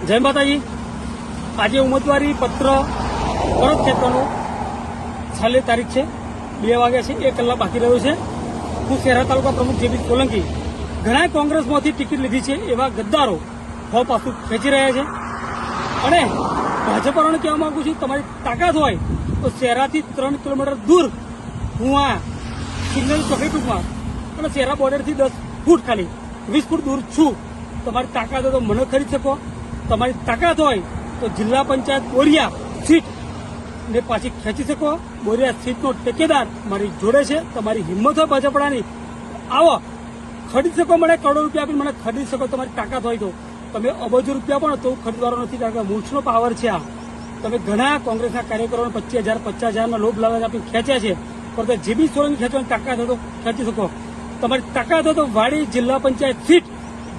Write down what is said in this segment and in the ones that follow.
જય માતાજી। આજે ઉમેદવારી પત્ર પરત ખેંચવાનું છેલ્લી તારીખ છે। 2 વાગ્યા છે, 1 કલાક બાકી રહ્યો છે। હું શહેરા તાલુકા પ્રમુખ જેબી સોલંકી ઘણા કોંગ્રેસમાંથી ટિકિટ લીધી છે એવા ગદ્દારો ફોર્મ પાછું ખેંચી રહ્યા છે અને ભાજપવાળાને કહેવા માંગુ છું, તમારી તાકાત હોય તો શહેરાથી 3 કિલોમીટર દૂર હું આ સિગ્નલ ચોકી ટૂંકમાં અને શહેરા બોર્ડરથી 10 ફૂટ ખાલી 20 ફૂટ દૂર છું। તમારી તાકાત હોય તો મને ખરીદ શકો। તમારી તાકાત હોય તો જિલ્લા પંચાયત બોરિયા સીટ ને પાછી ખેંચી શકો। બોરિયા સીટનો ટેકેદાર મારી જોડે છે। તમારી હિંમત હોય ભાજપડાની આવો ખરીદ શકો, મને કરોડો રૂપિયા આપીને મને ખરીદી શકો। તમારી તાકાત હોય તો તમે અબજો રૂપિયા પણ તો ખરીદવાનો નથી, કારણ કે મૂછનો પાવર છે આ। તમે ઘણા કોંગ્રેસના કાર્યકરોને 25,000 50,000 લોભ લાલચ આપીને ખેંચ્યા છે, પણ જેબી સોલંકી ખેંચવાની તાકાત હોય તો ખેંચી શકો। તમારી તાકાત હોય તો વાડી જિલ્લા પંચાયત સીટ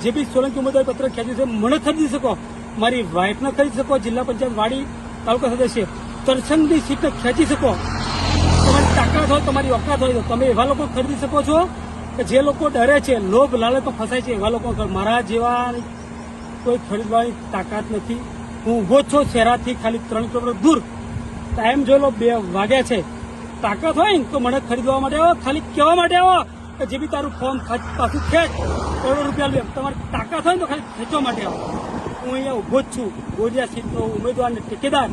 જેબી સોલંકી ઉમેદવારી પત્ર ખેંચ્યું છે મને ખરીદી શકો। મારી વાઇફને ખરીદી શકો। જિલ્લા પંચાયત વાડી તાલુકા સદસ્ય તરછંગની સીટને ખેંચી શકો। તમારી તાકાત હોય, તમારી ઓકાત હોય તો તમે એવા લોકો ખરીદી શકો છો કે જે લોકો ડરે છે, લોભ લાલચમાં ફસાય છે, એવા લોકો મારા જેવા કોઈ ખરીદવાની તાકાત નથી। હું ઉભો જ છું શહેરાથી ખાલી 3 કિલોમીટર દૂર। ટાઈમ જોઈ લો, 2 વાગ્યા છે। તાકાત હોય તો મને ખરીદવા માટે આવો, ખાલી કહેવા માટે આવો કે જે બી તારું ફોર્મ પાછું ખેંચ, કરોડો રૂપિયા લે। તમારી તાકાત હોય તો ખાલી ખેંચવા માટે આવો। હું અહીંયા ઉભો જ છું। બોરિયા સીટનો ઉમેદવાર અને ટેકેદાર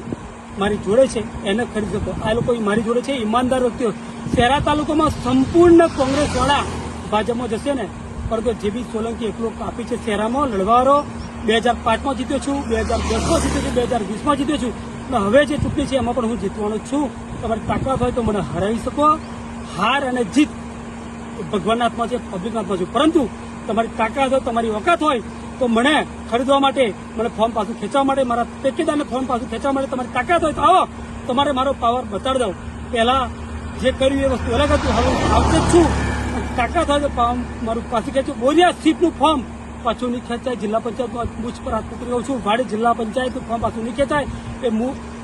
મારી જોડે છે, એને ખરીદી શકો। આ લોકો મારી જોડે છે, ઈમાનદાર વ્યક્તિઓ। શહેરા તાલુકામાં સંપૂર્ણ કોંગ્રેસવાળા ભાજપમાં જશે ને, પરંતુ જેબી સોલંકી એકલો કાપી છે શહેરામાં લડવારો। 2005માં જીત્યો છું, 2010માં જીત્યો છું, 2020માં જીત્યો છું અને હવે જે ચૂંટણી છે એમાં પણ હું જીતવાનો છું। તમારી તાકાત હોય તો મને હરાવી શકો। હાર અને જીત ભગવાનના હાથમાં છે, પબ્લિકના હાથમાં છે, પરંતુ તમારી તાકાત હોય, તમારી ઓકાત હોય તો મને ખરીદવા માટે, મને ફોર્મ પાછું ખેંચવા માટે, મારા ટેકેદારને ફોર્મ પાછું ખેંચવા માટે તમારી તાકાત હોય તો આવો। તમારે મારો પાવર બતાડી દઉં। પહેલા જે કર્યું એ વસ્તુ અલગ હતું, હવે આવશે જ છું। તાકાત હોય તો મારું પાછું ખેંચું। બોરિયા સીટનું ફોર્મ પાછું નહીં ખેંચાય। જિલ્લા પંચાયતમાં મૂછ પર હાથ મૂકી ગયો છું। વાડી જિલ્લા પંચાયતનું ફોર્મ પાછું નહીં ખેંચાય, એ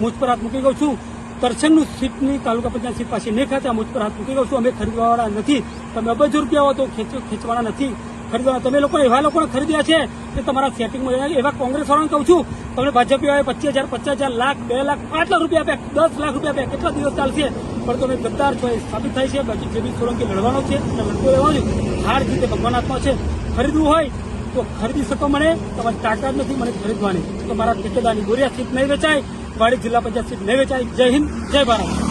મૂછ પર હાથ મૂકી ગયો છું। તરછંગનું સીટની તાલુકા પંચાયત સીટ પાછી નહીં ખેંચાય, મૂછ પર હાથ મૂકી ગયો છું। અમે ખરીદવાવાળા નથી। તમે અબજો રૂપિયા હોય તો ખેંચવાના નથી, ખરીદવાના। તમે લોકો એવા લોકોને ખરીદ્યા છે કે તમારા સેટિંગમાં જાય। એવા કોંગ્રેસવાળાને કહું છું, તમને ભાજપીઓએ 25,000 50,000 લાખ 2 લાખ 5 લાખ રૂપિયા આપ્યા, 10 લાખ રૂપિયા આપ્યા, કેટલા દિવસ ચાલશે? પણ તમે ગદ્દાર છો એ સાબિત થાય છે। બાકી જેબી સોલંકી લડવાનો છે, લડતો રહેવાનો છે। હાર જીતે ભગવાનના હાથમાં છે। ખરીદવું હોય તો ખરીદી શકો મને। તમારી તાકાત નથી મને ખરીદવાની તો મારા ટેકેદારની બોરિયા સીટ નહીં વેચાય, વાડી જિલ્લા પંચાયત સીટ નહીં વેચાય। જય હિન્દ, જય ભારત।